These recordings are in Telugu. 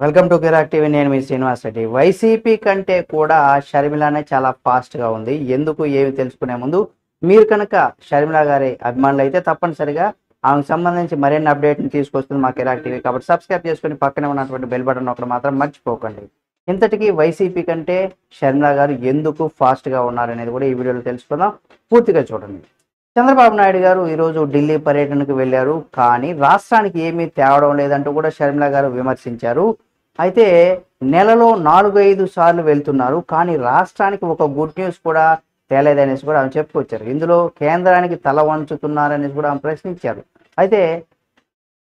Welcome to Kirik TV. నేను మీ శ్రీనివాస్ రెడ్డి. వైసీపీ కంటే కూడా షర్మిలానే చాలా ఫాస్ట్గా ఉంది. ఎందుకు ఏమి తెలుసుకునే ముందు మీరు కనుక షర్మిల గారి అభిమానులు అయితే తప్పనిసరిగా ఆమెకు సంబంధించి మరిన్ని అప్డేట్ని తీసుకొస్తుంది మా కిరాక్ టీవీ. కాబట్టి సబ్స్క్రైబ్ చేసుకుని పక్కనే ఉన్నటువంటి బెల్ బటన్ ఒకటి మాత్రం మర్చిపోకండి. ఇంతటికీ వైసీపీ కంటే షర్మిల గారు ఎందుకు ఫాస్ట్గా ఉన్నారనేది కూడా ఈ వీడియోలో తెలుసుకుందాం. పూర్తిగా చూడండి. చంద్రబాబు నాయుడు గారు ఈరోజు ఢిల్లీ పర్యటనకు వెళ్ళారు. కానీ రాష్ట్రానికి ఏమీ తేవడం లేదంటూ కూడా షర్మిల గారు విమర్శించారు. అయితే నెలలో 4-5 సార్లు వెళ్తున్నారు, కానీ రాష్ట్రానికి ఒక గుడ్ న్యూస్ కూడా తేలేదనేసి కూడా ఆమె చెప్పుకొచ్చారు. ఇందులో కేంద్రానికి తల వంచుతున్నారనేసి కూడా ఆమె ప్రశ్నించారు. అయితే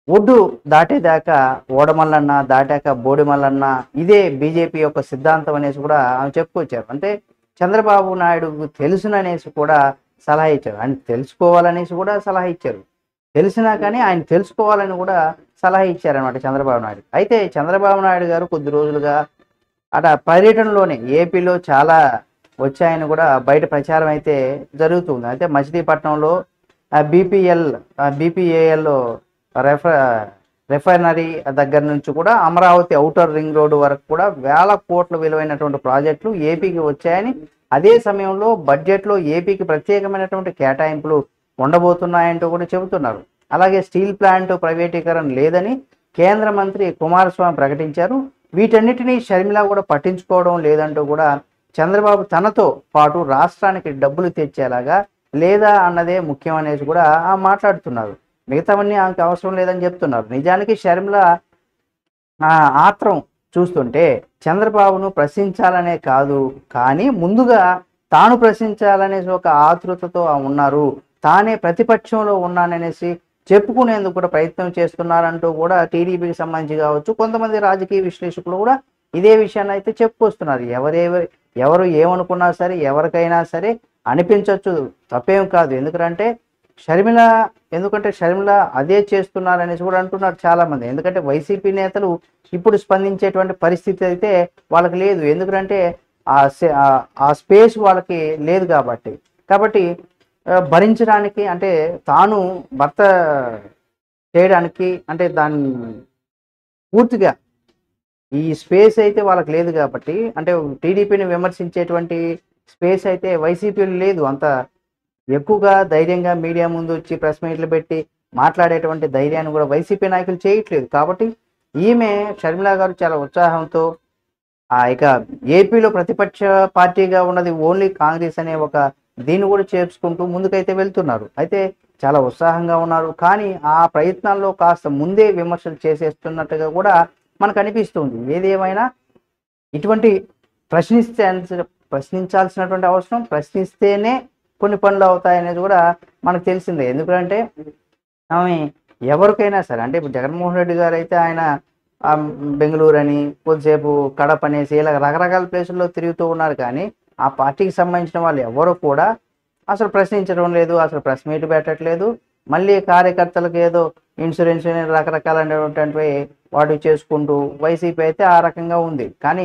ఒడ్డు దాటేదాకా ఓడమల్లన్న, దాటాక బోడిమల్లన్న, ఇదే బీజేపీ యొక్క సిద్ధాంతం అనేసి కూడా ఆమె చెప్పుకొచ్చారు. అంటే చంద్రబాబు నాయుడుకు తెలుసుననేసి కూడా సలహా ఇచ్చారు. ఆయన తెలుసుకోవాలనేసి కూడా సలహా ఇచ్చారు. తెలిసినా కానీ ఆయన తెలుసుకోవాలని కూడా సలహా ఇచ్చారనమాట చంద్రబాబు నాయుడు. అయితే చంద్రబాబు నాయుడు గారు కొద్ది రోజులుగా పర్యటనలోనే ఏపీలో చాలా వచ్చాయని కూడా బయట ప్రచారం అయితే జరుగుతుంది. అయితే మచిలీపట్నంలో బీపీఏఎల్ రిఫైనరీ దగ్గర నుంచి కూడా అమరావతి ఔటర్ రింగ్ రోడ్డు వరకు కూడా వేల కోట్ల విలువైనటువంటి ప్రాజెక్టులు ఏపీకి వచ్చాయని, అదే సమయంలో బడ్జెట్లో ఏపీకి ప్రత్యేకమైనటువంటి కేటాయింపులు ఉండబోతున్నాయంటూ కూడా చెబుతున్నారు. అలాగే స్టీల్ ప్లాంట్ ప్రైవేటీకరణ లేదని కేంద్ర మంత్రి కుమారస్వామి ప్రకటించారు. వీటన్నిటినీ షర్మిల కూడా పట్టించుకోవడం లేదంటూ కూడా చంద్రబాబు తనతో పాటు రాష్ట్రానికి డబ్బులు తెచ్చేలాగా లేదా అన్నదే ముఖ్యం అనేసి కూడా మాట్లాడుతున్నారు. మిగతావన్నీ ఆమెకు అవసరం లేదని చెప్తున్నారు. నిజానికి షర్మిల ఆత్రం చూస్తుంటే చంద్రబాబును ప్రశ్నించాలనే కాదు, కానీ ముందుగా తాను ప్రశ్నించాలనేసి ఒక ఆతృతతో ఉన్నారు. తానే ప్రతిపక్షంలో ఉన్నాననేసి చెప్పుకునేందుకు కూడా ప్రయత్నం చేస్తున్నారంటూ కూడా టీడీపీకి సంబంధించి కావచ్చు, కొంతమంది రాజకీయ విశ్లేషకులు కూడా ఇదే విషయాన్ని అయితే చెప్పుకొస్తున్నారు. ఎవరు ఏమనుకున్నా సరే, ఎవరికైనా సరే అనిపించవచ్చు, తప్పేం కాదు. ఎందుకంటే షర్మిల అదే చేస్తున్నారనేసి కూడా అంటున్నారు చాలామంది. ఎందుకంటే వైసీపీ నేతలు ఇప్పుడు స్పందించేటువంటి పరిస్థితి అయితే వాళ్ళకి లేదు. ఎందుకంటే ఆ స్పేస్ వాళ్ళకి లేదు కాబట్టి భరించడానికి, అంటే తాను భర్త చేయడానికి, అంటే దాన్ని పూర్తిగా ఈ స్పేస్ అయితే వాళ్ళకి లేదు కాబట్టి, అంటే టీడీపీని విమర్శించేటువంటి స్పేస్ అయితే వైసీపీలో లేదు. అంత ఎక్కువగా ధైర్యంగా మీడియా ముందు వచ్చి ప్రెస్ మీట్లు పెట్టి మాట్లాడేటువంటి ధైర్యాన్ని కూడా వైసీపీ నాయకులు చేయట్లేదు. కాబట్టి షర్మిల గారు చాలా ఉత్సాహంతో ఇక ఏపీలో ప్రతిపక్ష పార్టీగా ఉన్నది ఓన్లీ కాంగ్రెస్ అనే ఒక దీన్ని కూడా చేర్చుకుంటూ ముందుకైతే వెళ్తున్నారు. అయితే చాలా ఉత్సాహంగా ఉన్నారు. కానీ ఆ ప్రయత్నాల్లో కాస్త ముందే విమర్శలు చేసేస్తున్నట్టుగా కూడా మనకు అనిపిస్తుంది. ఏది ఏమైనా ఇటువంటి ప్రశ్నించాల్సినటువంటి అవసరం, ప్రశ్నిస్తేనే కొన్ని పనులు అవుతాయనేది కూడా మనకు తెలిసిందే. ఎందుకంటే ఆమె ఎవరికైనా సరే, అంటే ఇప్పుడు జగన్మోహన్ రెడ్డి గారు అయితే ఆయన బెంగళూరు అని, కొద్దిసేపు కడప అనేసి ఇలా రకరకాల ప్లేసుల్లో తిరుగుతూ ఉన్నారు. కానీ ఆ పార్టీకి సంబంధించిన వాళ్ళు ఎవరు కూడా అసలు ప్రశ్నించడం లేదు, అసలు ప్రెస్ మీట్ పెట్టట్లేదు. మళ్ళీ కార్యకర్తలకు ఏదో ఇన్సూరెన్స్ రకరకాలైనటువంటివి వాటి చేసుకుంటూ వైసీపీ అయితే ఆ రకంగా ఉంది. కానీ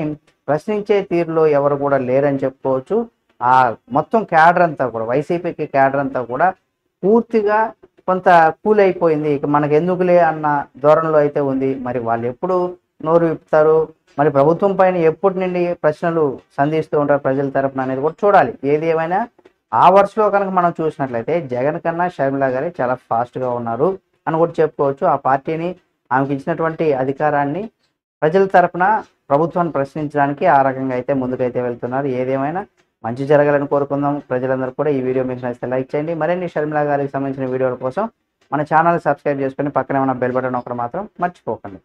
ప్రశ్నించే తీరులో ఎవరు కూడా లేరని చెప్పుకోవచ్చు. ఆ మొత్తం క్యాడర్ అంతా కూడా, వైసీపీకి క్యాడర్ అంతా కూడా పూర్తిగా కొంత కూల్ అయిపోయింది. ఇక మనకు ఎందుకులే అన్న ధోరణిలో అయితే ఉంది. మరి వాళ్ళు ఎప్పుడు నోరు విప్పుతారు, మరి ప్రభుత్వం పైన ఎప్పటి నుండి ప్రశ్నలు సంధిస్తూ ఉంటారు ప్రజల తరపున అనేది కూడా చూడాలి. ఏది ఏమైనా ఆ వరుసలో కనుక మనం చూసినట్లయితే జగన్ కన్నా షర్మిల గారే చాలా ఫాస్ట్గా ఉన్నారు అని కూడా చెప్పుకోవచ్చు. ఆ పార్టీని, ఆమెకి ఇచ్చినటువంటి అధికారాన్ని ప్రజల తరపున ప్రభుత్వాన్ని ప్రశ్నించడానికి ఆ రకంగా అయితే ముందుకైతే వెళ్తున్నారు. ఏదేమైనా మంచి జరగాలని కోరుకుందాం. ప్రజలందరూ కూడా ఈ వీడియో మీకు నచ్చితే లైక్ చేయండి. మరిన్ని షర్మిల గారికి సంబంధించిన వీడియోల కోసం మన ఛానల్ సబ్స్క్రైబ్ చేసుకొని పక్కనే ఉన్న బెల్ బటన్ ఒకటి మాత్రం మర్చిపోకండి.